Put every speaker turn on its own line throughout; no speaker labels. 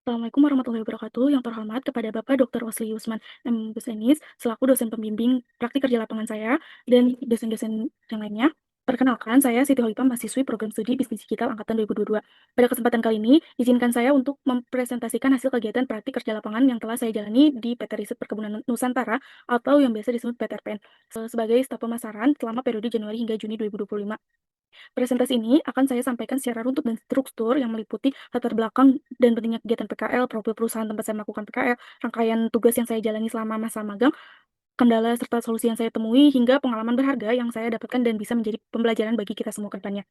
Assalamualaikum warahmatullahi wabarakatuh. Yang terhormat kepada Bapak Dr. Rosli Yusman M. Busenis, selaku dosen pembimbing praktik kerja lapangan saya, dan dosen-dosen yang lainnya. Perkenalkan, saya Siti Hoipah, mahasiswi program studi Bisnis Digital Angkatan 2022. Pada kesempatan kali ini, izinkan saya untuk mempresentasikan hasil kegiatan praktik kerja lapangan yang telah saya jalani di PT Riset Perkebunan Nusantara atau yang biasa disebut PTRPN, sebagai staf pemasaran selama periode Januari hingga Juni 2025. Presentasi ini akan saya sampaikan secara runtut dan struktur yang meliputi latar belakang dan pentingnya kegiatan PKL, profil perusahaan tempat saya melakukan PKL, rangkaian tugas yang saya jalani selama masa magang, kendala serta solusi yang saya temui, hingga pengalaman berharga yang saya dapatkan dan bisa menjadi pembelajaran bagi kita semua ke depannya.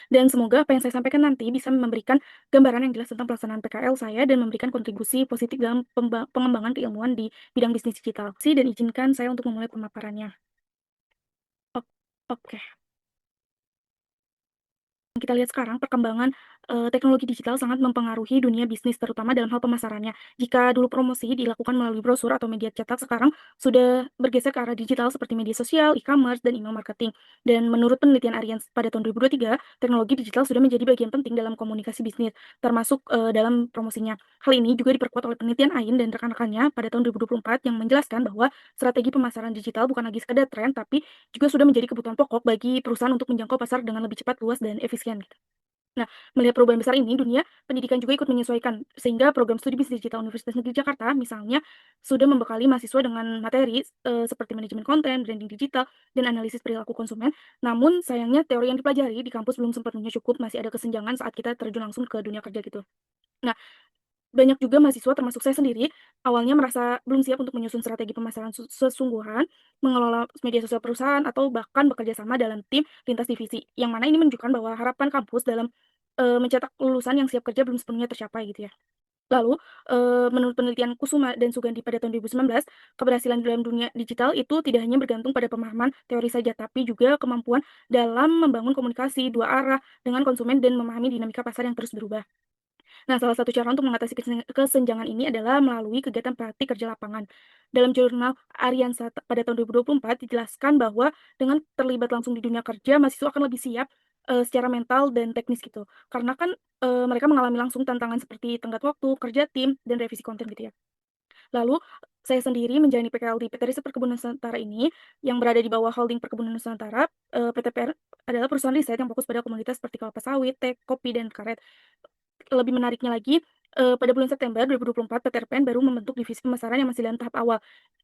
Dan semoga apa yang saya sampaikan nanti bisa memberikan gambaran yang jelas tentang pelaksanaan PKL saya dan memberikan kontribusi positif dalam pengembangan keilmuan di bidang bisnis digital. Dan izinkan saya untuk memulai pemaparannya. Oke. Kita lihat sekarang perkembangan, teknologi digital sangat mempengaruhi dunia bisnis, terutama dalam hal pemasarannya. Jika dulu promosi dilakukan melalui brosur atau media cetak, sekarang sudah bergeser ke arah digital seperti media sosial, e-commerce, dan email marketing. Dan menurut penelitian Arians pada tahun 2023, teknologi digital sudah menjadi bagian penting dalam komunikasi bisnis, termasuk, dalam promosinya. Hal ini juga diperkuat oleh penelitian Ain dan rekan-rekannya pada tahun 2024 yang menjelaskan bahwa strategi pemasaran digital bukan lagi sekedar tren, tapi juga sudah menjadi kebutuhan pokok bagi perusahaan untuk menjangkau pasar dengan lebih cepat, luas, dan efisien gitu. Nah, melihat perubahan besar ini, dunia pendidikan juga ikut menyesuaikan, sehingga program studi bisnis digital Universitas Negeri Jakarta misalnya sudah membekali mahasiswa dengan materi seperti manajemen konten, branding digital, dan analisis perilaku konsumen. Namun sayangnya teori yang dipelajari di kampus belum sepenuhnya cukup, masih ada kesenjangan saat kita terjun langsung ke dunia kerja gitu. Nah, banyak juga mahasiswa termasuk saya sendiri, awalnya merasa belum siap untuk menyusun strategi pemasaran sesungguhan, mengelola media sosial perusahaan, atau bahkan bekerja sama dalam tim lintas divisi. Yang mana ini menunjukkan bahwa harapan kampus dalam, mencetak lulusan yang siap kerja belum sepenuhnya tercapai gitu ya. Lalu, menurut penelitian Kusuma dan Sugandi pada tahun 2019, keberhasilan dalam dunia digital itu tidak hanya bergantung pada pemahaman teori saja, tapi juga kemampuan dalam membangun komunikasi dua arah dengan konsumen dan memahami dinamika pasar yang terus berubah. Nah, salah satu cara untuk mengatasi kesenjangan ini adalah melalui kegiatan praktik kerja lapangan. Dalam jurnal Ariansa pada tahun 2024 dijelaskan bahwa dengan terlibat langsung di dunia kerja, mahasiswa akan lebih siap, secara mental dan teknis gitu. Karena kan, mereka mengalami langsung tantangan seperti tenggat waktu, kerja tim, dan revisi konten gitu ya. Lalu, saya sendiri menjalani PKL di PT Riset Perkebunan Nusantara ini, yang berada di bawah holding Perkebunan Nusantara, PTPR adalah perusahaan riset yang fokus pada komoditas seperti kelapa sawit, teh, kopi, dan karet. Lebih menariknya lagi, pada bulan September 2024 PTRPN baru membentuk divisi pemasaran yang masih dalam tahap awal.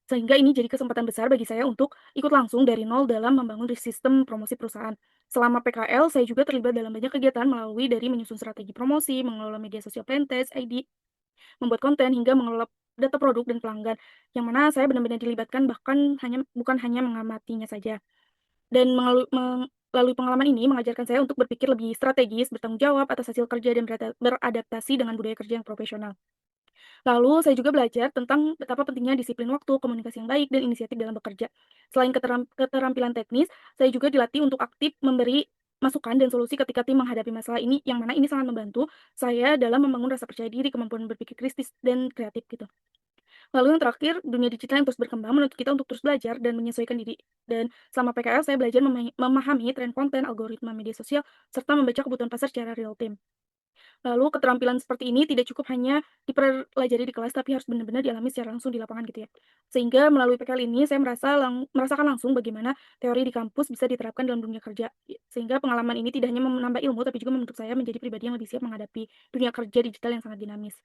Sehingga ini jadi kesempatan besar bagi saya untuk ikut langsung dari nol dalam membangun sistem promosi perusahaan. Selama PKL, saya juga terlibat dalam banyak kegiatan melalui dari menyusun strategi promosi, mengelola media sosial plantage, ID, membuat konten, hingga mengelola data produk dan pelanggan, yang mana saya benar-benar dilibatkan bahkan bukan hanya mengamatinya saja. Dan melalui pengalaman ini mengajarkan saya untuk berpikir lebih strategis, bertanggung jawab atas hasil kerja, dan beradaptasi dengan budaya kerja yang profesional. Lalu saya juga belajar tentang betapa pentingnya disiplin waktu, komunikasi yang baik, dan inisiatif dalam bekerja. Selain keterampilan teknis, saya juga dilatih untuk aktif memberi masukan dan solusi ketika tim menghadapi masalah ini, yang mana ini sangat membantu saya dalam membangun rasa percaya diri, kemampuan berpikir kritis, dan kreatif gitu. Lalu yang terakhir, dunia digital yang terus berkembang menuntut kita untuk terus belajar dan menyesuaikan diri. Dan selama PKL, saya belajar memahami tren konten, algoritma media sosial, serta membaca kebutuhan pasar secara real time. Lalu keterampilan seperti ini tidak cukup hanya dipelajari di kelas, tapi harus benar-benar dialami secara langsung di lapangan gitu ya. Sehingga melalui PKL ini saya merasakan langsung bagaimana teori di kampus bisa diterapkan dalam dunia kerja. Sehingga pengalaman ini tidak hanya menambah ilmu, tapi juga membentuk saya menjadi pribadi yang lebih siap menghadapi dunia kerja digital yang sangat dinamis.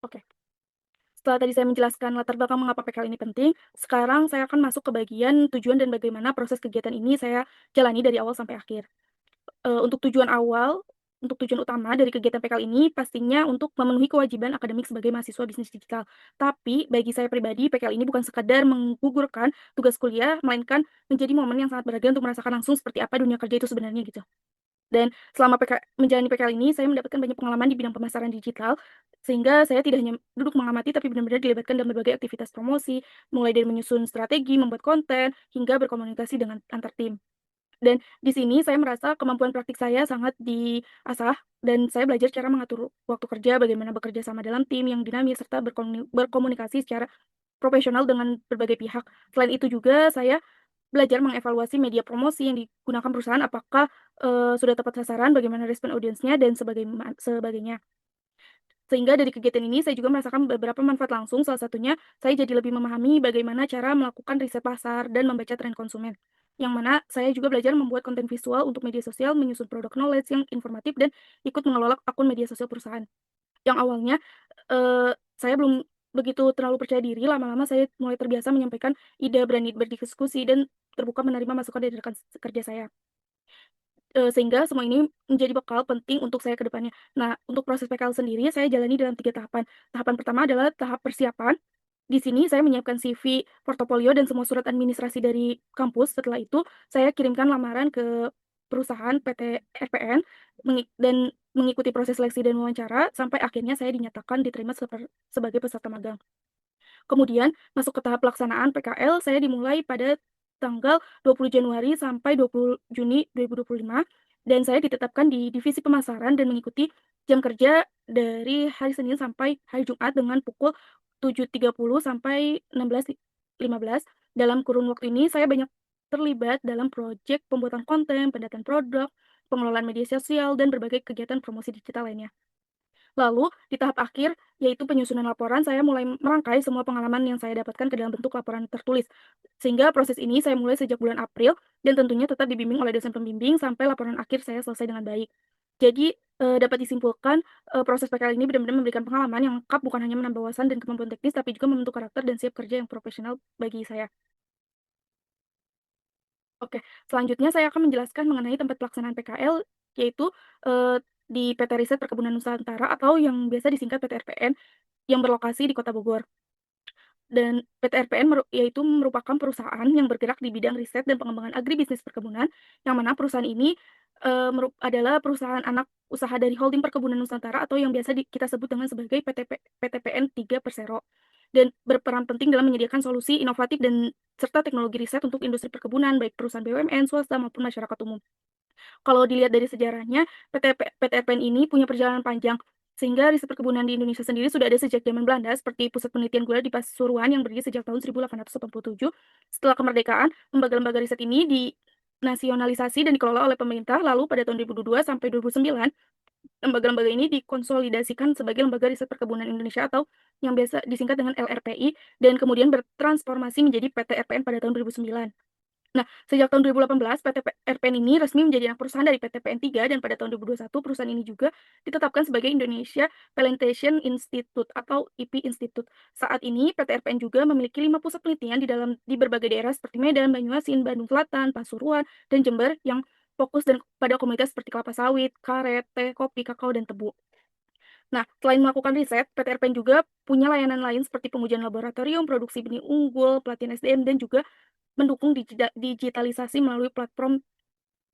Oke. Setelah tadi saya menjelaskan latar belakang mengapa PKL ini penting, sekarang saya akan masuk ke bagian tujuan dan bagaimana proses kegiatan ini saya jalani dari awal sampai akhir. Untuk untuk tujuan utama dari kegiatan PKL ini pastinya untuk memenuhi kewajiban akademik sebagai mahasiswa bisnis digital. Tapi bagi saya pribadi, PKL ini bukan sekadar menggugurkan tugas kuliah, melainkan menjadi momen yang sangat berharga untuk merasakan langsung seperti apa dunia kerja itu sebenarnya gitu. Dan selama menjalani PKL ini, saya mendapatkan banyak pengalaman di bidang pemasaran digital, sehingga saya tidak hanya duduk mengamati, tapi benar-benar dilibatkan dalam berbagai aktivitas promosi, mulai dari menyusun strategi, membuat konten, hingga berkomunikasi dengan antar tim. Dan di sini saya merasa kemampuan praktik saya sangat diasah, dan saya belajar cara mengatur waktu kerja, bagaimana bekerja sama dalam tim yang dinamis, serta berkomunikasi secara profesional dengan berbagai pihak. Selain itu juga saya belajar mengevaluasi media promosi yang digunakan perusahaan apakah, sudah tepat sasaran, bagaimana respon audiensnya, dan sebagainya. Sehingga dari kegiatan ini saya juga merasakan beberapa manfaat langsung, salah satunya saya jadi lebih memahami bagaimana cara melakukan riset pasar dan membaca tren konsumen. Yang mana saya juga belajar membuat konten visual untuk media sosial, menyusun produk knowledge yang informatif, dan ikut mengelola akun media sosial perusahaan. Yang awalnya, saya belum begitu terlalu percaya diri, lama-lama saya mulai terbiasa menyampaikan ide, berani berdiskusi, dan terbuka menerima masukan dari rekan kerja saya. Sehingga semua ini menjadi bekal penting untuk saya ke depannya. Nah, untuk proses PKL sendiri saya jalani dalam 3 tahapan. Tahapan pertama adalah tahap persiapan. Di sini saya menyiapkan CV, portofolio, dan semua surat administrasi dari kampus. Setelah itu, saya kirimkan lamaran ke perusahaan PT RPN dan mengikuti proses seleksi dan wawancara sampai akhirnya saya dinyatakan diterima sebagai peserta magang. Kemudian masuk ke tahap pelaksanaan PKL saya dimulai pada tanggal 20 Januari sampai 20 Juni 2025 dan saya ditetapkan di divisi pemasaran dan mengikuti jam kerja dari hari Senin sampai hari Jumat dengan pukul 7.30 sampai 16.15. Dalam kurun waktu ini saya banyak terlibat dalam proyek pembuatan konten, pendataan produk, pengelolaan media sosial, dan berbagai kegiatan promosi digital lainnya. Lalu, di tahap akhir, yaitu penyusunan laporan, saya mulai merangkai semua pengalaman yang saya dapatkan ke dalam bentuk laporan tertulis. Sehingga proses ini saya mulai sejak bulan April dan tentunya tetap dibimbing oleh dosen pembimbing sampai laporan akhir saya selesai dengan baik. Jadi, dapat disimpulkan, proses PKL ini benar-benar memberikan pengalaman yang lengkap, bukan hanya menambah wawasan dan kemampuan teknis, tapi juga membentuk karakter dan siap kerja yang profesional bagi saya. Oke, selanjutnya saya akan menjelaskan mengenai tempat pelaksanaan PKL, yaitu, di PT Riset Perkebunan Nusantara atau yang biasa disingkat PT RPN yang berlokasi di Kota Bogor. Dan PT RPN yaitu merupakan perusahaan yang bergerak di bidang riset dan pengembangan agribisnis perkebunan, yang mana perusahaan ini, adalah perusahaan anak usaha dari Holding Perkebunan Nusantara atau yang biasa kita sebut dengan sebagai PTPN 3 Persero, dan berperan penting dalam menyediakan solusi inovatif dan serta teknologi riset untuk industri perkebunan, baik perusahaan BUMN, swasta, maupun masyarakat umum. Kalau dilihat dari sejarahnya, PT RPN ini punya perjalanan panjang, sehingga riset perkebunan di Indonesia sendiri sudah ada sejak zaman Belanda, seperti Pusat Penelitian Gula di Pasuruan yang berdiri sejak tahun 1887. Setelah kemerdekaan, lembaga-lembaga riset ini dinasionalisasi dan dikelola oleh pemerintah, lalu pada tahun 2002 sampai 2009, lembaga-lembaga ini dikonsolidasikan sebagai Lembaga Riset Perkebunan Indonesia atau yang biasa disingkat dengan LRPI, dan kemudian bertransformasi menjadi PT RPN pada tahun 2009. Nah, sejak tahun 2018, RPN ini resmi menjadi anak perusahaan dari PT PN3 dan pada tahun 2021 perusahaan ini juga ditetapkan sebagai Indonesia Plantation Institute atau IP Institute. Saat ini PT RPN juga memiliki 5 pusat penelitian di berbagai daerah seperti Medan, Banyuasin, Bandung Selatan, Pasuruan, dan Jember yang fokus pada komunitas seperti kelapa sawit, karet, teh, kopi, kakao, dan tebu. Nah, selain melakukan riset, PT RPN juga punya layanan lain seperti pengujian laboratorium, produksi benih unggul, pelatihan SDM, dan juga mendukung digitalisasi melalui platform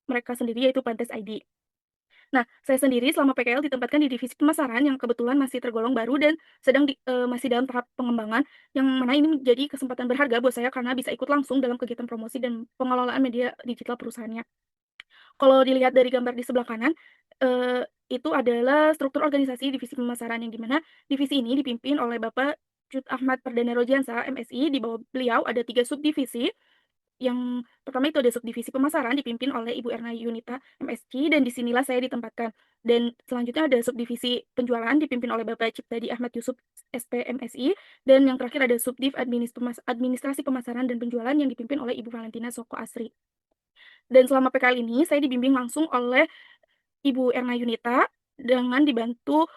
mereka sendiri yaitu Plantes ID. Nah, saya sendiri selama PKL ditempatkan di divisi pemasaran yang kebetulan masih tergolong baru dan masih dalam tahap pengembangan, yang mana ini menjadi kesempatan berharga buat saya karena bisa ikut langsung dalam kegiatan promosi dan pengelolaan media digital perusahaannya. Kalau dilihat dari gambar di sebelah kanan, itu adalah struktur organisasi divisi pemasaran yang di mana divisi ini dipimpin oleh Bapak Cut Ahmad Perdana Rojiansa, MSI. Di bawah beliau ada 3 subdivisi. Yang pertama itu ada subdivisi pemasaran dipimpin oleh Ibu Erna Yunita, MSc, dan di sinilah saya ditempatkan. Dan selanjutnya ada subdivisi penjualan dipimpin oleh Bapak Ciptadi Ahmad Yusuf, SP, MSI, dan yang terakhir ada subdiv administrasi pemasaran dan penjualan yang dipimpin oleh Ibu Valentina Soko Asri. Dan selama PKL ini saya dibimbing langsung oleh Ibu Erna Yunita dengan dibantu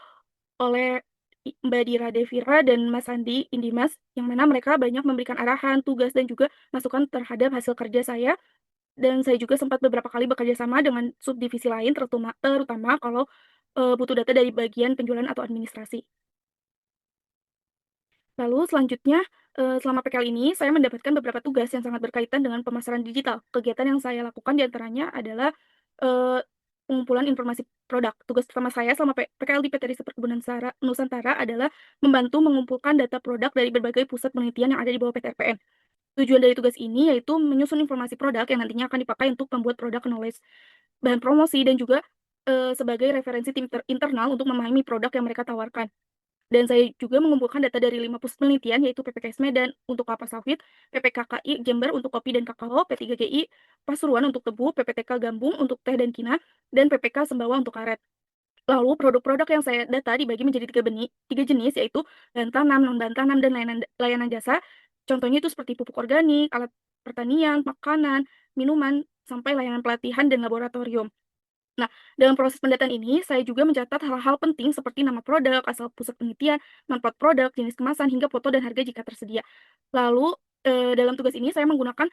oleh Mbak Dira Devira dan Mas Andi Indimas, yang mana mereka banyak memberikan arahan, tugas, dan juga masukan terhadap hasil kerja saya, dan saya juga sempat beberapa kali bekerja sama dengan subdivisi lain terutama kalau, butuh data dari bagian penjualan atau administrasi. Lalu selanjutnya, selama PKL ini saya mendapatkan beberapa tugas yang sangat berkaitan dengan pemasaran digital. Kegiatan yang saya lakukan di antaranya adalah, eee, pengumpulan informasi produk. Tugas pertama saya selama PKL di PT Riset Perkebunan Nusantara adalah membantu mengumpulkan data produk dari berbagai pusat penelitian yang ada di bawah PT RPN. Tujuan dari tugas ini yaitu menyusun informasi produk yang nantinya akan dipakai untuk membuat produk knowledge, bahan promosi, dan juga, sebagai referensi tim internal untuk memahami produk yang mereka tawarkan. Dan saya juga mengumpulkan data dari 5 pusat penelitian, yaitu PPKS Medan untuk kelapa sawit, PPKKI Jember untuk kopi dan kakao, P3GI Pasuruan untuk tebu, PPTK Gambung untuk teh dan kina, dan PPK Sembawa untuk karet. Lalu produk-produk yang saya data dibagi menjadi 3 jenis, yaitu bahan tanam, non-bahan tanam, dan layanan jasa. Contohnya itu seperti pupuk organik, alat pertanian, makanan, minuman, sampai layanan pelatihan dan laboratorium. Nah, dalam proses pendataan ini, saya juga mencatat hal-hal penting seperti nama produk, asal pusat penelitian, manfaat produk, jenis kemasan, hingga foto dan harga jika tersedia. Lalu, dalam tugas ini saya menggunakan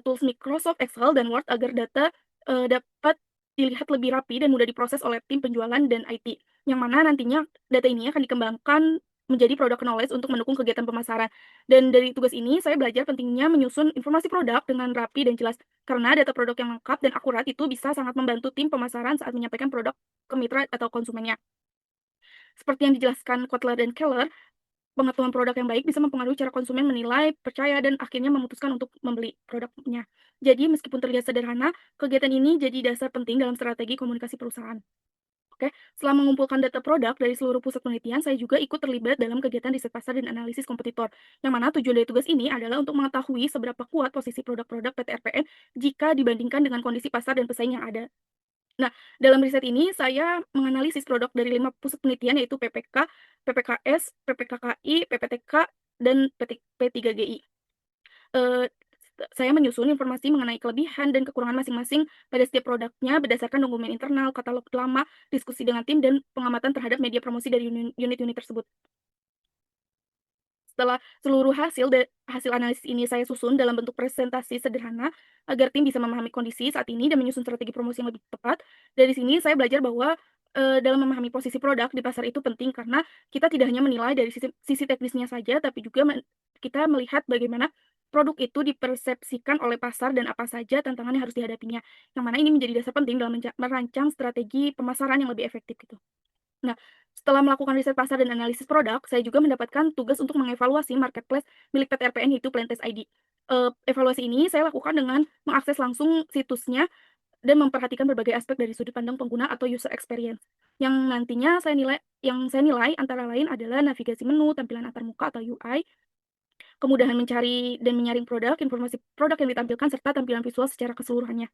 tools Microsoft Excel dan Word agar data, dapat dilihat lebih rapi dan mudah diproses oleh tim penjualan dan IT, yang mana nantinya data ini akan dikembangkan menjadi product knowledge untuk mendukung kegiatan pemasaran. Dan dari tugas ini, saya belajar pentingnya menyusun informasi produk dengan rapi dan jelas, karena data produk yang lengkap dan akurat itu bisa sangat membantu tim pemasaran saat menyampaikan produk ke mitra atau konsumennya. Seperti yang dijelaskan Kotler dan Keller, pengetahuan produk yang baik bisa mempengaruhi cara konsumen menilai, percaya, dan akhirnya memutuskan untuk membeli produknya. Jadi, meskipun terlihat sederhana, kegiatan ini jadi dasar penting dalam strategi komunikasi perusahaan. Oke, setelah mengumpulkan data produk dari seluruh pusat penelitian, saya juga ikut terlibat dalam kegiatan riset pasar dan analisis kompetitor. Yang mana tujuan dari tugas ini adalah untuk mengetahui seberapa kuat posisi produk-produk PT RPN jika dibandingkan dengan kondisi pasar dan pesaing yang ada. Nah, dalam riset ini saya menganalisis produk dari 5 pusat penelitian, yaitu PPK, PPKS, PPKKI, PPTK, dan P3GI. Eee, saya menyusun informasi mengenai kelebihan dan kekurangan masing-masing pada setiap produknya berdasarkan dokumen internal, katalog lama, diskusi dengan tim, dan pengamatan terhadap media promosi dari unit-unit tersebut. Setelah seluruh hasil analisis ini saya susun dalam bentuk presentasi sederhana agar tim bisa memahami kondisi saat ini dan menyusun strategi promosi yang lebih tepat. Dari sini saya belajar bahwa, dalam memahami posisi produk di pasar itu penting karena kita tidak hanya menilai dari sisi teknisnya saja, tapi juga kita melihat bagaimana produk itu dipersepsikan oleh pasar dan apa saja tantangan yang harus dihadapinya. Yang mana ini menjadi dasar penting dalam merancang strategi pemasaran yang lebih efektif gitu. Nah, setelah melakukan riset pasar dan analisis produk, saya juga mendapatkan tugas untuk mengevaluasi marketplace milik PT RPN, yaitu Plantes ID. Evaluasi ini saya lakukan dengan mengakses langsung situsnya dan memperhatikan berbagai aspek dari sudut pandang pengguna atau user experience. Yang saya nilai antara lain adalah navigasi menu, tampilan antarmuka atau UI, kemudahan mencari dan menyaring produk, informasi produk yang ditampilkan, serta tampilan visual secara keseluruhannya.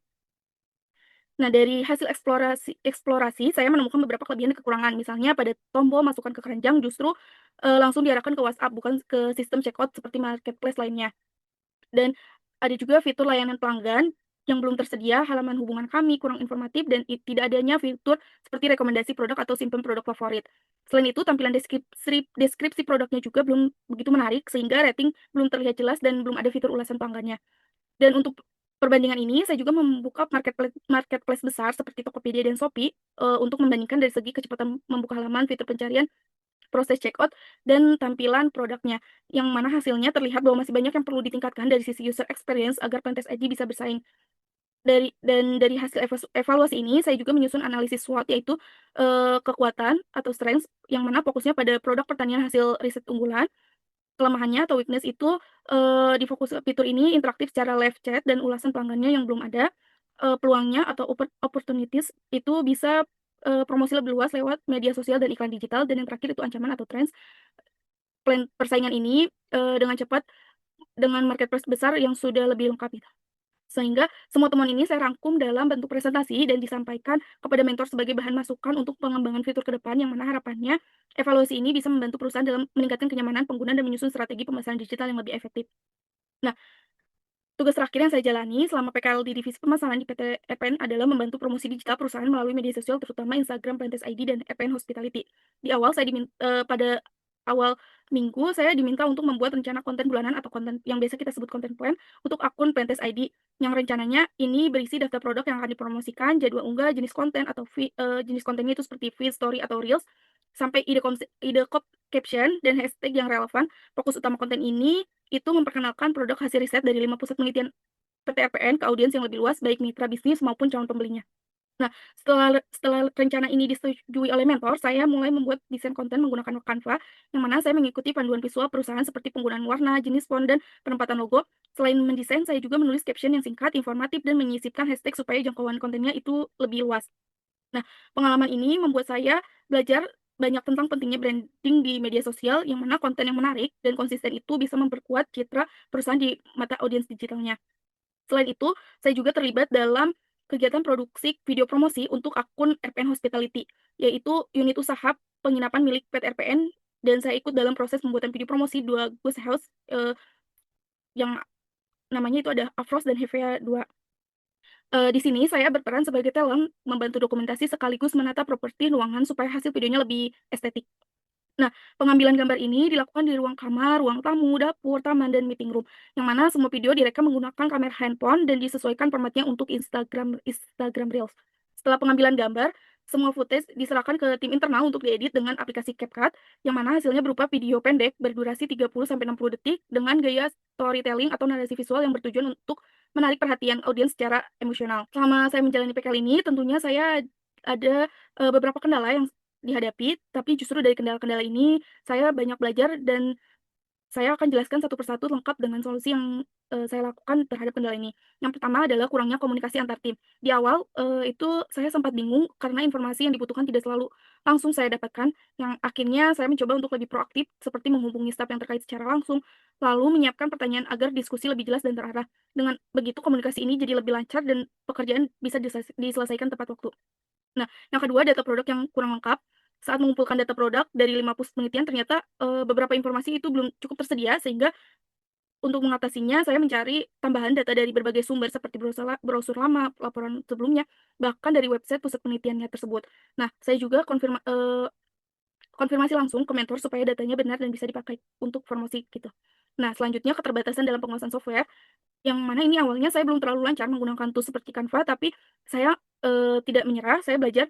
Nah, dari hasil eksplorasi saya menemukan beberapa kelebihan dan kekurangan. Misalnya pada tombol masukkan ke keranjang justru, langsung diarahkan ke WhatsApp, bukan ke sistem checkout seperti marketplace lainnya. Dan ada juga fitur layanan pelanggan yang belum tersedia, halaman hubungan kami kurang informatif, dan tidak adanya fitur seperti rekomendasi produk atau simpan produk favorit. Selain itu, tampilan deskripsi produknya juga belum begitu menarik, sehingga rating belum terlihat jelas dan belum ada fitur ulasan pelanggannya. Dan untuk perbandingan ini, saya juga membuka marketplace besar seperti Tokopedia dan Shopee, untuk membandingkan dari segi kecepatan membuka halaman, fitur pencarian, proses checkout, dan tampilan produknya. Yang mana hasilnya terlihat bahwa masih banyak yang perlu ditingkatkan dari sisi user experience agar Plantes ID bisa bersaing. Dari hasil evaluasi ini, saya juga menyusun analisis SWOT, yaitu, kekuatan atau strengths, yang mana fokusnya pada produk pertanian hasil riset unggulan. Kelemahannya atau weakness itu, di fokus fitur ini interaktif secara live chat dan ulasan pelanggannya yang belum ada. Peluangnya atau opportunities itu bisa, promosi lebih luas lewat media sosial dan iklan digital, dan yang terakhir itu ancaman atau trends. Persaingan ini, dengan cepat dengan marketplace besar yang sudah lebih lengkap gitu. Sehingga semua temuan ini saya rangkum dalam bentuk presentasi dan disampaikan kepada mentor sebagai bahan masukan untuk pengembangan fitur ke depan, yang mana harapannya evaluasi ini bisa membantu perusahaan dalam meningkatkan kenyamanan pengguna dan menyusun strategi pemasaran digital yang lebih efektif. Nah, tugas terakhir yang saya jalani selama PKL di divisi pemasaran di PT EPN adalah membantu promosi digital perusahaan melalui media sosial, terutama Instagram, Plantes ID, dan EPN Hospitality. Pada awal minggu saya diminta untuk membuat rencana konten bulanan atau konten yang biasa kita sebut konten plan untuk akun Plantes ID, yang rencananya ini berisi daftar produk yang akan dipromosikan, jadwal unggah, jenis konten atau jenis kontennya itu seperti feed, story, atau reels, sampai ide caption dan hashtag yang relevan. Fokus utama konten ini itu memperkenalkan produk hasil riset dari 5 pusat penelitian PT RPN ke audiens yang lebih luas, baik mitra bisnis maupun calon pembelinya. Nah, setelah rencana ini disetujui oleh mentor, saya mulai membuat desain konten menggunakan Canva, yang mana saya mengikuti panduan visual perusahaan seperti penggunaan warna, jenis font, dan penempatan logo. Selain mendesain, saya juga menulis caption yang singkat, informatif, dan menyisipkan hashtag supaya jangkauan kontennya itu lebih luas. Nah, pengalaman ini membuat saya belajar banyak tentang pentingnya branding di media sosial, yang mana konten yang menarik dan konsisten itu bisa memperkuat citra perusahaan di mata audiens digitalnya. Selain itu, saya juga terlibat dalam kegiatan produksi video promosi untuk akun RPN Hospitality, yaitu unit usaha penginapan milik PT RPN, dan saya ikut dalam proses pembuatan video promosi 2 guest house, yang namanya itu ada Afros dan Hevea 2. Di sini saya berperan sebagai talent, membantu dokumentasi sekaligus menata properti ruangan supaya hasil videonya lebih estetik. Nah, pengambilan gambar ini dilakukan di ruang kamar, ruang tamu, dapur, taman, dan meeting room, yang mana semua video direkam menggunakan kamera handphone dan disesuaikan formatnya untuk Instagram Reels. Setelah pengambilan gambar, semua footage diserahkan ke tim internal untuk diedit dengan aplikasi CapCut, yang mana hasilnya berupa video pendek berdurasi 30-60 detik dengan gaya storytelling atau narasi visual yang bertujuan untuk menarik perhatian audiens secara emosional. Selama saya menjalani PKL ini, tentunya saya ada beberapa kendala yang dihadapi, tapi justru dari kendala-kendala ini saya banyak belajar dan saya akan jelaskan satu persatu lengkap dengan solusi yang, saya lakukan terhadap kendala ini. Yang pertama adalah kurangnya komunikasi antar tim. Di awal, itu saya sempat bingung karena informasi yang dibutuhkan tidak selalu langsung saya dapatkan, yang akhirnya saya mencoba untuk lebih proaktif seperti menghubungi staf yang terkait secara langsung, lalu menyiapkan pertanyaan agar diskusi lebih jelas dan terarah. Dengan begitu komunikasi ini jadi lebih lancar dan pekerjaan bisa diselesaikan tepat waktu. Nah, yang kedua data produk yang kurang lengkap. Saat mengumpulkan data produk dari 5 pos penelitian ternyata, beberapa informasi itu belum cukup tersedia sehingga untuk mengatasinya saya mencari tambahan data dari berbagai sumber seperti brosur lama, laporan sebelumnya, bahkan dari website pusat penelitiannya tersebut. Nah, saya juga konfirmasi langsung ke mentor supaya datanya benar dan bisa dipakai untuk promosi gitu. Nah, selanjutnya keterbatasan dalam penguasaan software, yang mana ini awalnya saya belum terlalu lancar menggunakan tools seperti Canva, tapi saya, tidak menyerah, saya belajar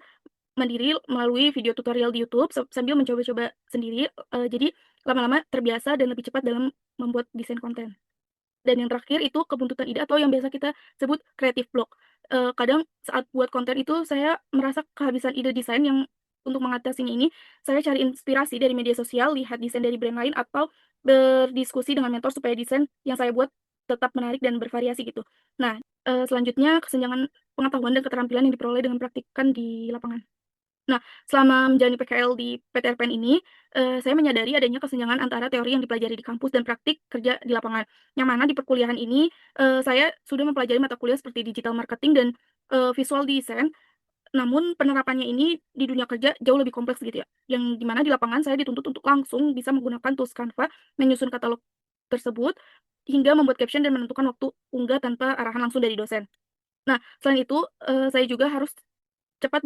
mandiri melalui video tutorial di YouTube sambil mencoba-coba sendiri, jadi lama-lama terbiasa dan lebih cepat dalam membuat desain konten. Dan yang terakhir itu kebuntutan ide atau yang biasa kita sebut creative block. Kadang saat buat konten itu saya merasa kehabisan ide desain yang untuk mengatasinya ini, saya cari inspirasi dari media sosial, lihat desain dari brand lain, atau berdiskusi dengan mentor supaya desain yang saya buat tetap menarik dan bervariasi gitu. Nah, selanjutnya kesenjangan pengetahuan dan keterampilan yang diperoleh dengan praktikan di lapangan. Nah, selama menjalani PKL di PT RPN ini, saya menyadari adanya kesenjangan antara teori yang dipelajari di kampus dan praktik kerja di lapangan. Yang mana di perkuliahan ini, saya sudah mempelajari mata kuliah seperti digital marketing dan, visual design, namun penerapannya ini di dunia kerja jauh lebih kompleks gitu ya, yang di mana di lapangan saya dituntut untuk langsung bisa menggunakan tools Canva, menyusun katalog tersebut, hingga membuat caption dan menentukan waktu unggah tanpa arahan langsung dari dosen. Nah, selain itu, saya juga harus cepat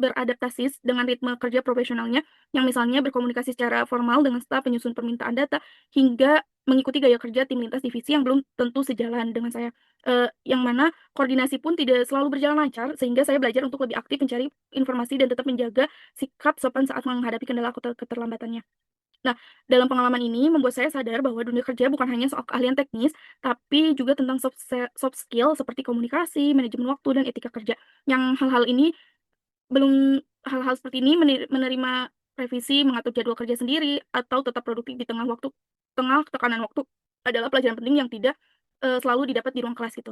beradaptasi dengan ritme kerja profesionalnya, yang misalnya berkomunikasi secara formal dengan staf, penyusun permintaan data, hingga mengikuti gaya kerja tim lintas divisi yang belum tentu sejalan dengan saya. Yang mana koordinasi pun tidak selalu berjalan lancar, sehingga saya belajar untuk lebih aktif mencari informasi dan tetap menjaga sikap sopan saat menghadapi kendala atau keterlambatannya. Nah, dalam pengalaman ini membuat saya sadar bahwa dunia kerja bukan hanya soal keahlian teknis, tapi juga tentang soft skill seperti komunikasi, manajemen waktu, dan etika kerja. Yang hal-hal seperti ini menerima revisi, mengatur jadwal kerja sendiri, atau tetap produktif di tengah tekanan waktu adalah pelajaran penting yang tidak, selalu didapat di ruang kelas gitu.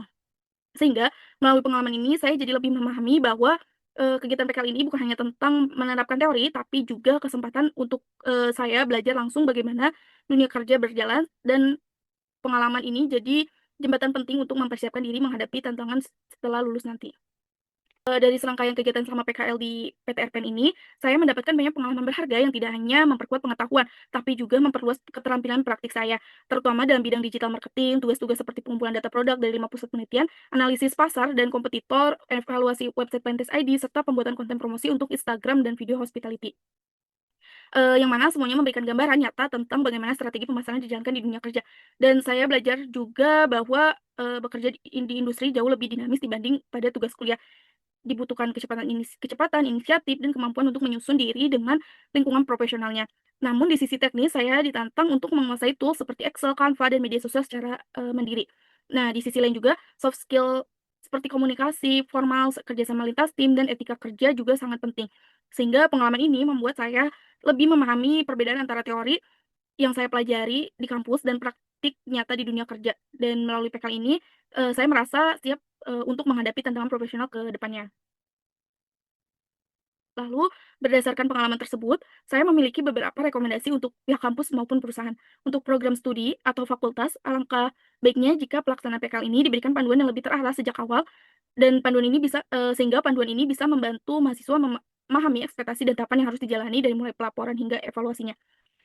Sehingga melalui pengalaman ini saya jadi lebih memahami bahwa, kegiatan PKL ini bukan hanya tentang menerapkan teori, tapi juga kesempatan untuk, saya belajar langsung bagaimana dunia kerja berjalan, dan pengalaman ini jadi jembatan penting untuk mempersiapkan diri menghadapi tantangan setelah lulus nanti. Dari serangkaian kegiatan selama PKL di PT RPN ini, saya mendapatkan banyak pengalaman berharga yang tidak hanya memperkuat pengetahuan, tapi juga memperluas keterampilan praktik saya, terutama dalam bidang digital marketing, tugas-tugas seperti pengumpulan data produk dari 5 pusat penelitian, analisis pasar dan kompetitor, evaluasi website Plantes ID, serta pembuatan konten promosi untuk Instagram dan video hospitality. Yang mana semuanya memberikan gambaran nyata tentang bagaimana strategi pemasaran dijalankan di dunia kerja. Dan saya belajar juga bahwa, bekerja di industri jauh lebih dinamis dibanding pada tugas kuliah. Dibutuhkan kecepatan, inisiatif, dan kemampuan untuk menyusun diri dengan lingkungan profesionalnya. Namun di sisi teknis, saya ditantang untuk menguasai tools seperti Excel, Canva, dan media sosial secara, mandiri. Nah, di sisi lain juga soft skill seperti komunikasi formal, kerjasama lintas tim, dan etika kerja juga sangat penting. Sehingga pengalaman ini membuat saya lebih memahami perbedaan antara teori yang saya pelajari di kampus dan praktik nyata di dunia kerja. Dan melalui PKL ini, saya merasa siap, untuk menghadapi tantangan profesional ke depannya. Lalu, berdasarkan pengalaman tersebut, saya memiliki beberapa rekomendasi untuk pihak kampus maupun perusahaan. Untuk program studi atau fakultas, alangkah baiknya jika pelaksanaan PKL ini diberikan panduan yang lebih terarah sejak awal dan sehingga panduan ini bisa membantu mahasiswa memahami ekspektasi dan tahapan yang harus dijalani dari mulai pelaporan hingga evaluasinya.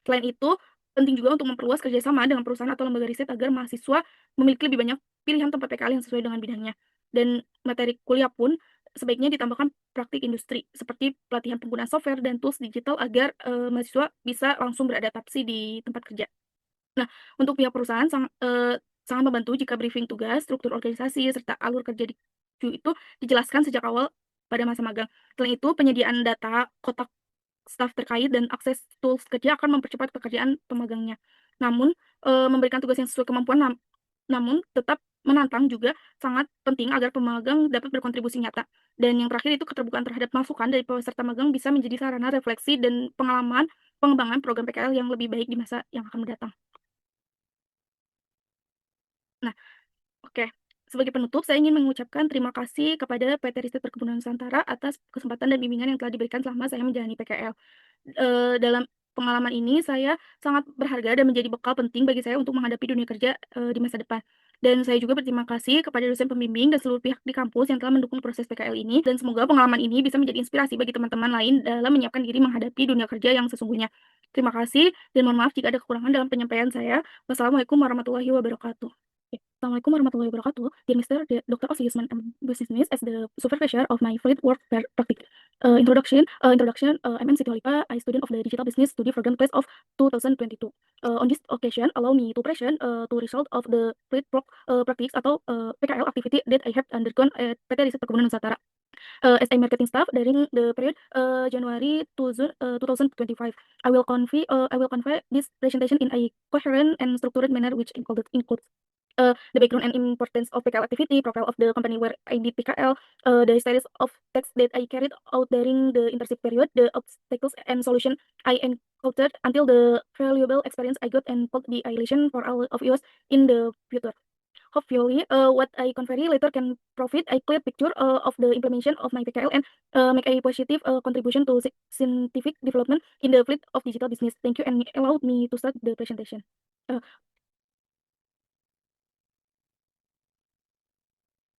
Selain itu, penting juga untuk memperluas kerjasama dengan perusahaan atau lembaga riset agar mahasiswa memiliki lebih banyak pilihan tempat PKL yang sesuai dengan bidangnya. Dan materi kuliah pun sebaiknya ditambahkan praktik industri, seperti pelatihan penggunaan software dan tools digital agar mahasiswa bisa langsung beradaptasi di tempat kerja. Nah, untuk pihak perusahaan sangat membantu jika briefing tugas, struktur organisasi, serta alur kerja di Q itu dijelaskan sejak awal pada masa magang. Selain itu, penyediaan data, kotak staf terkait, dan akses tools kerja akan mempercepat pekerjaan pemagangnya. Namun, memberikan tugas yang sesuai kemampuan namun tetap menantang juga sangat penting agar pemagang dapat berkontribusi nyata. Dan yang terakhir itu keterbukaan terhadap masukan dari peserta magang bisa menjadi sarana refleksi dan pengembangan program PKL yang lebih baik di masa yang akan mendatang. Nah, oke. Sebagai penutup, saya ingin mengucapkan terima kasih kepada PT Riset Perkebunan Nusantara atas kesempatan dan bimbingan yang telah diberikan selama saya menjalani PKL. Dalam pengalaman ini saya sangat berharga dan menjadi bekal penting bagi saya untuk menghadapi dunia kerja, di masa depan. Dan saya juga berterima kasih kepada dosen pembimbing dan seluruh pihak di kampus yang telah mendukung proses PKL ini, dan semoga pengalaman ini bisa menjadi inspirasi bagi teman-teman lain dalam menyiapkan diri menghadapi dunia kerja yang sesungguhnya. Terima kasih dan mohon maaf jika ada kekurangan dalam penyampaian saya. Wassalamualaikum warahmatullahi wabarakatuh. Okay. Assalamualaikum warahmatullahi wabarakatuh. Dear Mr. Dr. Osiusman Business as the supervisor of my field work practice. Introduction. I'm Siti Holipa, a student of the Digital Business Study Program class of 2022. On this occasion, allow me to present to result of the field work practice atau PKL activity that I have undergone at PT Riset Perkebunan Nusantara as a marketing staff during the period January to June 2025. I will convey this presentation in a coherent and structured manner, which includes the background and importance of PKL activity, profile of the company where I did PKL, the status of tasks that I carried out during the internship period, the obstacles and solution I encountered until the valuable experience I got, and could be relation for all of us in the future. Hopefully, what I convey later can provide a clear picture of the implementation of my PKL and make a positive contribution to scientific development in the field of digital business. Thank you, and allow me to start the presentation. Uh,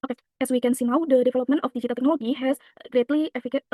Okay, as we can see now, the development of digital technology has greatly affected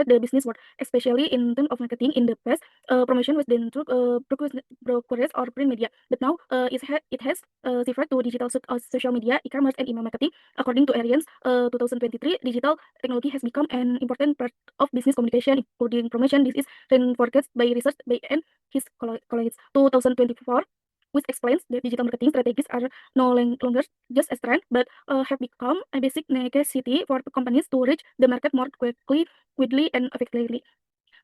the business world, especially in terms of marketing. In the past, promotion was done through brochures or print media, but now it has shifted to digital social media, e-commerce, and email marketing. According to Arians, 2023, digital technology has become an important part of business communication, including promotion. This is reinforced by research by and his colleagues. 2024, which explains that digital marketing strategies are no longer just a trend, but have become a basic necessity for companies to reach the market more quickly, and effectively.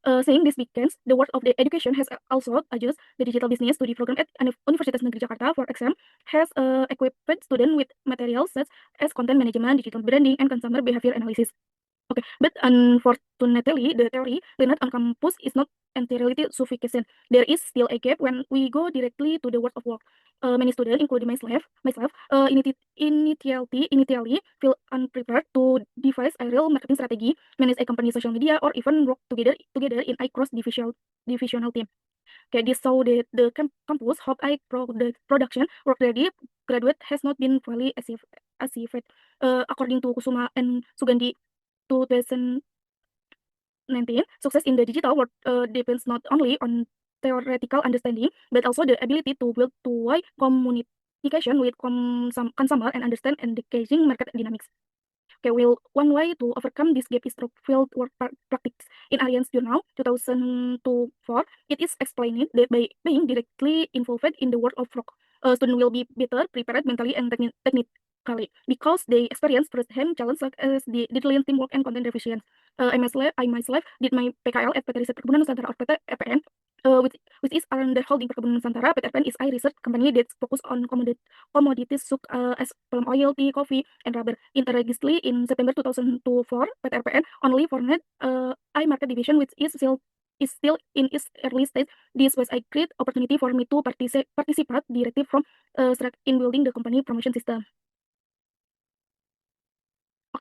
Saying this begins, the world of the education has also adjusted the digital business study program at Universitas Negeri Jakarta, for example, has equipped students with materials such as content management, digital branding, and consumer behavior analysis. Okay, but unfortunately, the theory learned on campus is not entirely sufficient. There is still a gap when we go directly to the world of work. Many students, including myself, initially feel unprepared to devise a real marketing strategy, manage a company social media, or even work together in a cross-divisional team. Okay, this so the campus hope I production work ready graduate has not been fully achieved. According to Kusuma and Sugandi 2019, success in the digital world depends not only on theoretical understanding, but also the ability to build two-way communication with consumer and understand engaging market dynamics. Okay, well, one way to overcome this gap is through field work practice. In Arian's Journal 2004, it is explained that by being directly involved in the world of work, students will be better prepared mentally and technically because they experience first-hand challenges such as the deadline, teamwork, and content revision. I myself did my PKL at PT Riset Perkebunan Nusantara or PT RPN, which is around the holding Perkebunan Nusantara. PT RPN is a research company that focus on commodities such as palm oil, tea, coffee, and rubber. Interestingly, in September 2024, PT RPN only formed a market division which is still in its early stage. This was a great opportunity for me to participate directly from in building the company promotion system.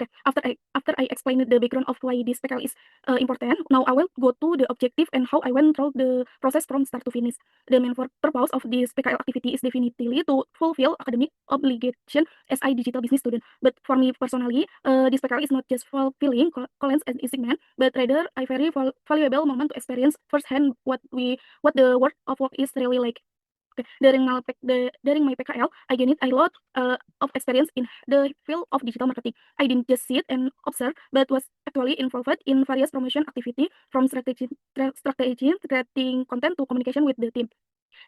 Okay, after I explained the background of why this PKL is important, now I will go to the objective and how I went through the process from start to finish. The main purpose of this PKL activity is definitely to fulfill academic obligation as a digital business student. But for me personally, this PKL is not just fulfilling Collins and assignment, but rather a very valuable moment to experience firsthand what the world of work is really like. Okay, during my PKL, I gained a lot of experience in the field of digital marketing. I didn't just sit and observe, but was actually involved in various promotion activity from strategy, creating content to communication with the team.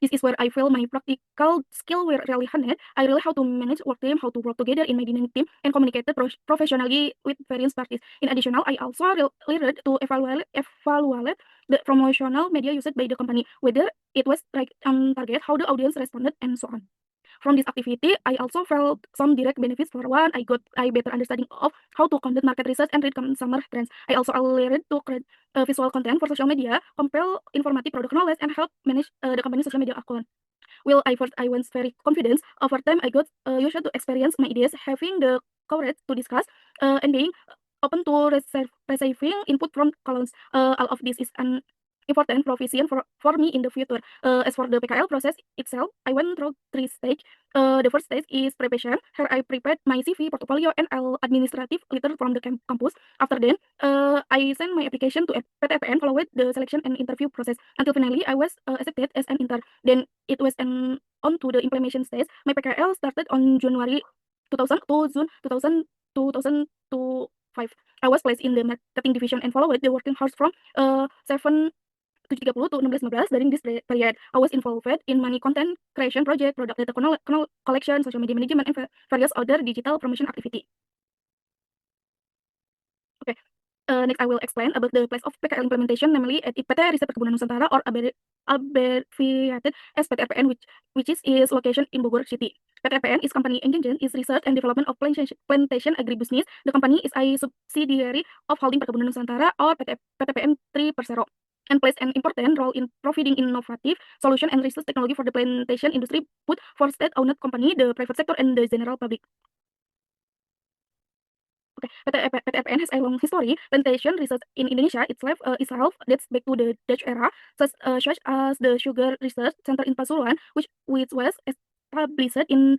This is where I feel my practical skill were really honed. I really how to manage work team, how to work together in my dynamic team, and communicate professionally with various parties. In addition, I also learned to evaluate the promotional media used by the company, whether it was right on target, how the audience responded, and so on. From this activity, I also felt some direct benefits. For one, I got a better understanding of how to conduct market research and read consumer trends. I also learned to create visual content for social media, compile informative product knowledge, and help manage the company's social media account. Well, I was very confident. Over time, I got used to experience my ideas, having the courage to discuss, and being open to receiving input from colleagues. All of this is an important provision for me in the future. As for the PKL process itself, I went through three stages. The first stage is preparation. Here I prepared my CV, portfolio, and all administrative letter from the campus. After then, I sent my application to PTFN, followed the selection and interview process until finally I was accepted as an intern. Then it was on to the implementation stage. My PKL started on January 2000 to June 2005. I was placed in the marketing division and followed the working hours from 7:30 to 16:15 during this period. I was involved in many content creation project, product data collection, social media management, and various other digital promotion activity. Okay. Next, I will explain about the place of PKL implementation, namely at PT Riset Perkebunan Nusantara, or abbreviated as PTRPN, which is location in Bogor City. PTRPN is company engaged is research and development of plantation agribusiness. The company is a subsidiary of Holding Perkebunan Nusantara, or PTPN 3 Persero, and plays an important role in providing innovative solution and research technology for the plantation industry, both for state-owned company, the private sector, and the general public. Okay, PTFN has a long history. Plantation research in Indonesia itself dates back to the Dutch era, such as the Sugar Research Center in Pasuruan, which was established in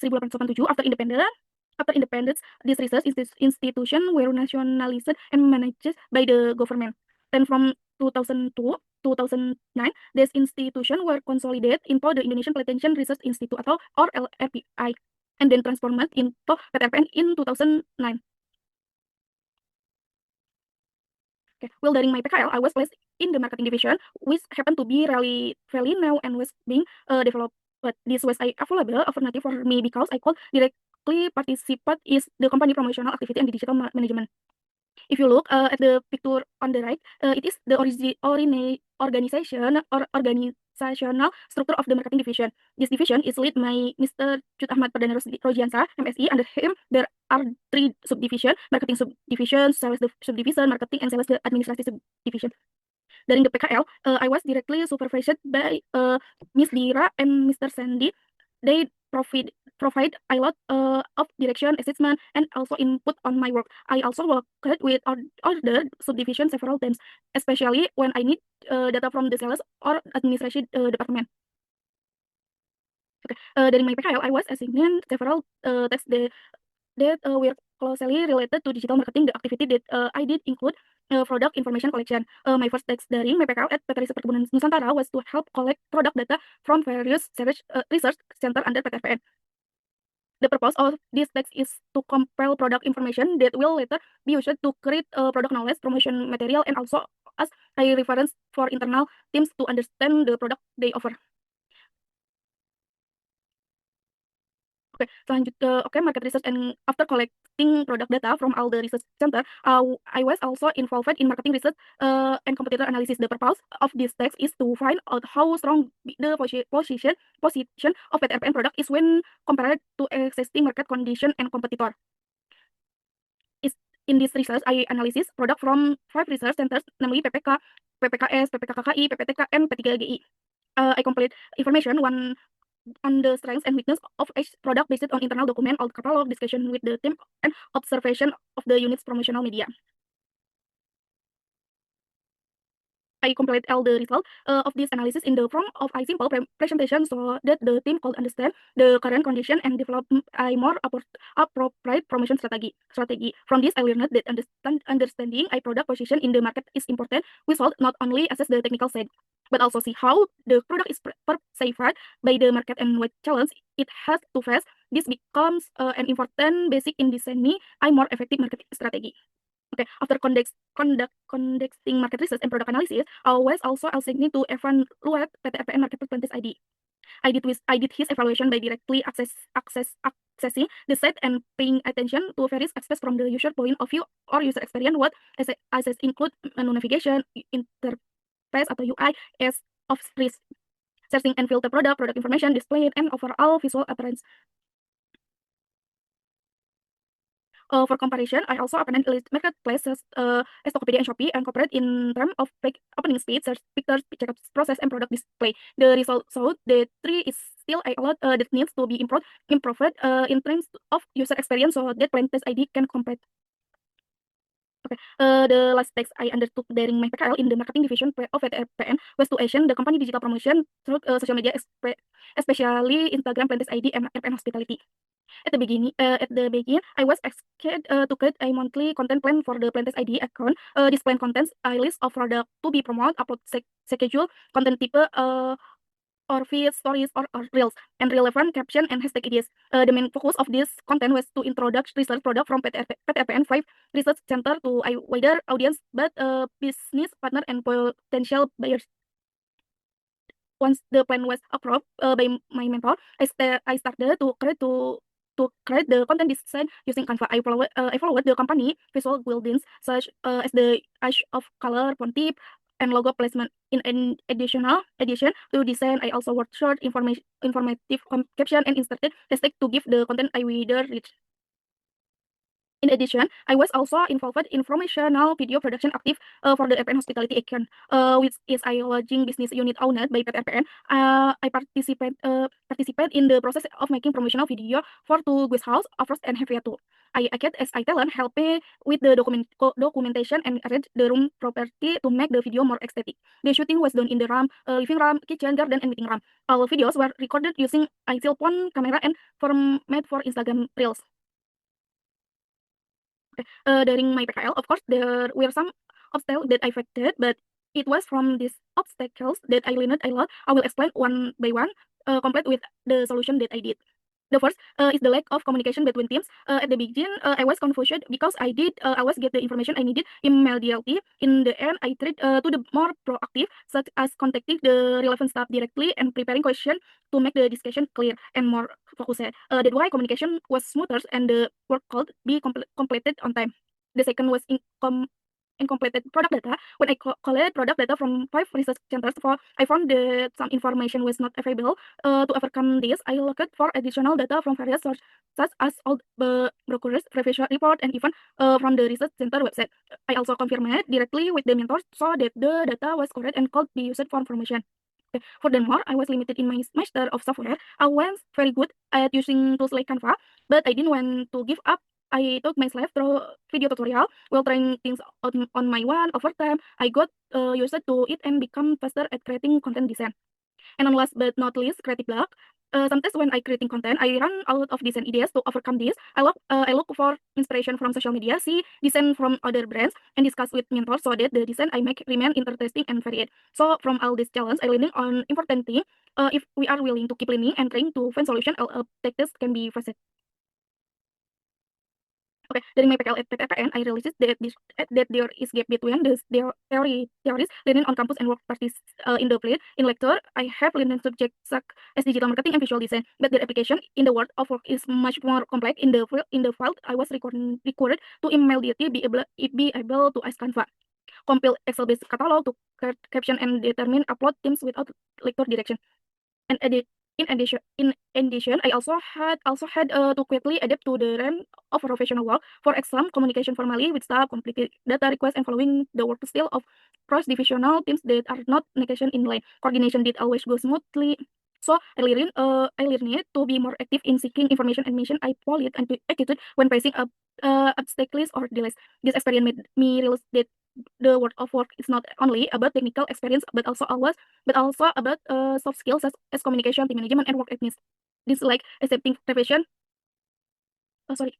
1887 after independence. After independence, this research institution were nationalized and managed by the government. Then from 2002 2009, this institution were consolidated into the Indonesian Plantation Research Institute atau or LRPI, and then transformed into PTRPN in 2009. Okay. Well, during my PKL, I was placed in the marketing division, which happened to be really fairly new and was being developed. But this was a available alternative for me because I could directly participate in the company promotional activity and digital management. If you look at the picture on the right, it is the organizational structure of the marketing division. This division is led by Mr. Cut Ahmad Perdana Rojiansa, MSI. Under him, there are three subdivisions: marketing subdivision, sales subdivision, marketing, and sales administrative subdivision. During the PKL, I was directly supervised by Miss Dira and Mr. Sandy. They provide a lot of direction, assessment, and also input on my work. I also worked with other subdivision several times, especially when I need data from the sales or administration department. Okay. During my PKL, I was assigned several tasks that were closely related to digital marketing. The activity that I did include product information collection. My first task during my PKL at PT Riset Perkebunan Nusantara was to help collect product data from various research center under PTFN. The purpose of this text is to compile product information that will later be used to create product knowledge, promotion material, and also as a reference for internal teams to understand the product they offer. Okay, market research, and after collecting product data from all the research center, I was also involved in marketing research and competitor analysis. The purpose of this text is to find out how strong the position of PTRPN product is when compared to existing market condition and competitor. In this research, I analysis product from 5 research centers, namely PPK, PPKS, PPKKI, PPTK, and P3GI. I complete information on the strengths and weakness of each product based on internal document or catalog discussion with the team and observation of the unit's promotional media. I complete all the results of this analysis in the form of a simple presentation so that the team could understand the current condition and develop a more appropriate promotion strategy. From this, I learned that understanding a product position in the market is important. We should not only assess the technical side, but also see how the product is perceived by the market and what challenge it has to face. This becomes an important basic in designing a more effective market strategy. Okay, after conducting market research and product analysis, always also need to evaluate PT Marketplace ID. I did his evaluation by directly accessing the site and paying attention to various aspects from the user point of view or user experience. What assess include menu navigation, interface atau UI, as of risk, searching and filter product information, display, and overall visual appearance. For comparison, I also opened marketplaces as Tokopedia and Shopee and compared in terms of opening speed, search pictures, checkout process, and product display. The result showed the tree is still a lot that needs to be improved in terms of user experience so that Plantes ID can compete. Okay. The last text I undertook during my PKL in the marketing division of PTRPN was to action the company digital promotion through social media, especially Instagram, Plantes ID, and RPN Hospitality. At the beginning, I was asked to create a monthly content plan for the Plantes ID account. This plan contains a list of products to be promoted, upload schedule, content type, or feed stories or reels, and relevant caption and hashtag ideas. The main focus of this content was to introduce research product from PTRPN 5 Research Center to a wider audience, but business partner and potential buyers. Once the plan was approved by my mentor, I started to create the content design using Canva. I followed the company visual buildings such as the use of color, font type, and logo placement. In addition to design, I also wrote short informative caption and inserted hashtag to give the content a wider reach. In addition, I was also involved in informational video production active for the RPN Hospitality account, which is a lodging business unit owned by PT RPN. I participate in the process of making promotional video for two guest house, offers, and Havia too. I acted as a talent, helping with the documentation and arrange the room property to make the video more aesthetic. The shooting was done in the room, living room, kitchen, garden, and meeting room. All videos were recorded using a cell phone camera and format for Instagram Reels. During my PKL, of course, there were some obstacles that I faced, but it was from these obstacles that I learned a lot. I will explain one by one, complete with the solution that I did. The first is the lack of communication between teams. At the beginning, I was confused because I did always get the information I needed immediately. In the end, I tried to the more proactive, such as contacting the relevant staff directly and preparing questions to make the discussion clear and more focused. That's why communication was smoother and the work could be completed on time. The second was incompleted product data. When I collect product data from 5 research centers, I found that some information was not available. To overcome this, I looked for additional data from various sources, such as old brochures, revision report, and even from the research center website. I also confirmed directly with the mentors so that the data was correct and could be used for information. Furthermore, I was limited in my master of software. I was very good at using tools like Canva, but I didn't want to give up. I taught myself through video tutorial while trying things on my own. Over time, I got used to it and become faster at creating content design. And last but not least, creative block. Sometimes when I creating content, I run out of design ideas. To overcome this, I look for inspiration from social media, see design from other brands, and discuss with mentors so that the design I make remain interesting and varied. So from all this challenge, I learning on important thing. If we are willing to keep learning and trying to find solution, tactics can be facet. Okay, during my PKL at PTRPN, I realized that there is gap between their theories learning on campus and work practice in the field. In lecture, I have learned subjects such as digital marketing and visual design, but their application in the world of work is much more complex. In the field, I was required to immediately be able to ask Canva, compile Excel-based catalog to caption and determine upload themes without lecture direction. And in addition, I also had to quickly adapt to the range of professional work. For example, communication formally with staff, completing data requests, and following the work style of cross-divisional teams that are not negotiation in line. Coordination did always go smoothly. So I learned to be more active in seeking information and mission I polite and attitude when facing obstacles or delays. This experience made me realize that the world of work is not only about technical experience but also about soft skills as communication, team management, and work ethics. This like accepting profession. Sorry.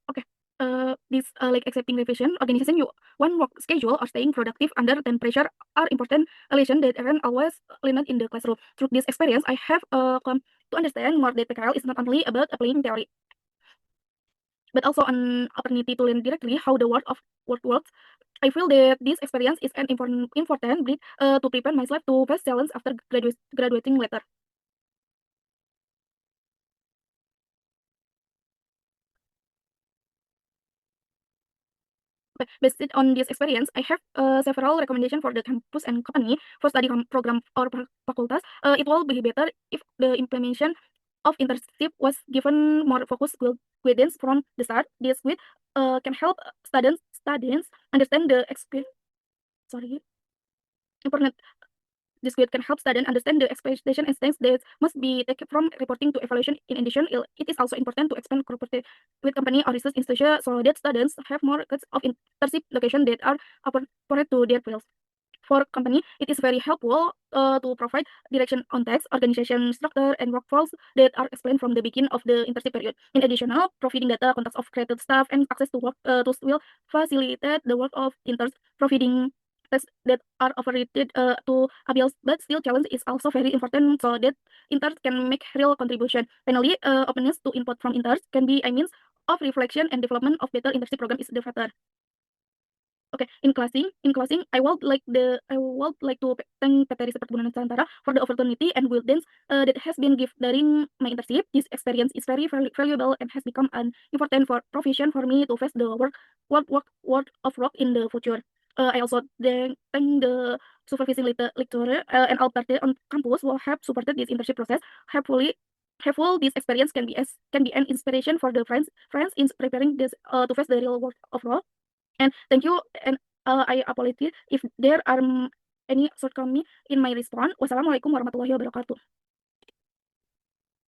Okay. This like accepting revision, organization you one work schedule or staying productive under time pressure are important lesson that aren't always learned in the classroom. Through this experience, I have come to understand more that PKL is not only about applying theory, but also an opportunity to learn directly how the world of work works. I feel that this experience is an important bridge to prepare myself to face challenge after graduating later. Based on this experience, I have several recommendations for the campus and company for study program or facultas. It will be better if the implementation of internship was given more focused guidance from the start. This with can help students understand the experience. Sorry, important. This guide can help students understand the expectation and stance that must be taken from reporting to evaluation. In addition, it is also important to expand cooperation with company or research institutions so that students have more cuts of internship location that are appropriate to their fields. For company, it is very helpful to provide direction on text, organization structure, and workflows that are explained from the beginning of the internship period. In addition, providing data, contacts of created staff, and access to work tools will facilitate the work of interns. Providing tests that are overrated to avail, but still challenge is also very important so that interns can make real contribution. Finally, openness to input from interns can be a means of reflection and development of better internship program is the better. Okay, in closing, I would like to thank PT Riset Perkebunan Nusantara for the opportunity and guidance that has been given during my internship. This experience is very valuable and has become an important for profession for me to face the work in the future. I also thank the supervising lecturer and all party on campus who have supported this internship process. Hopefully, Hopeful this experience can be an inspiration for the friends in preparing this to face the real world of role. And thank you. And I apologize if there are any shortcoming in my response. Wassalamualaikum warahmatullahi wabarakatuh.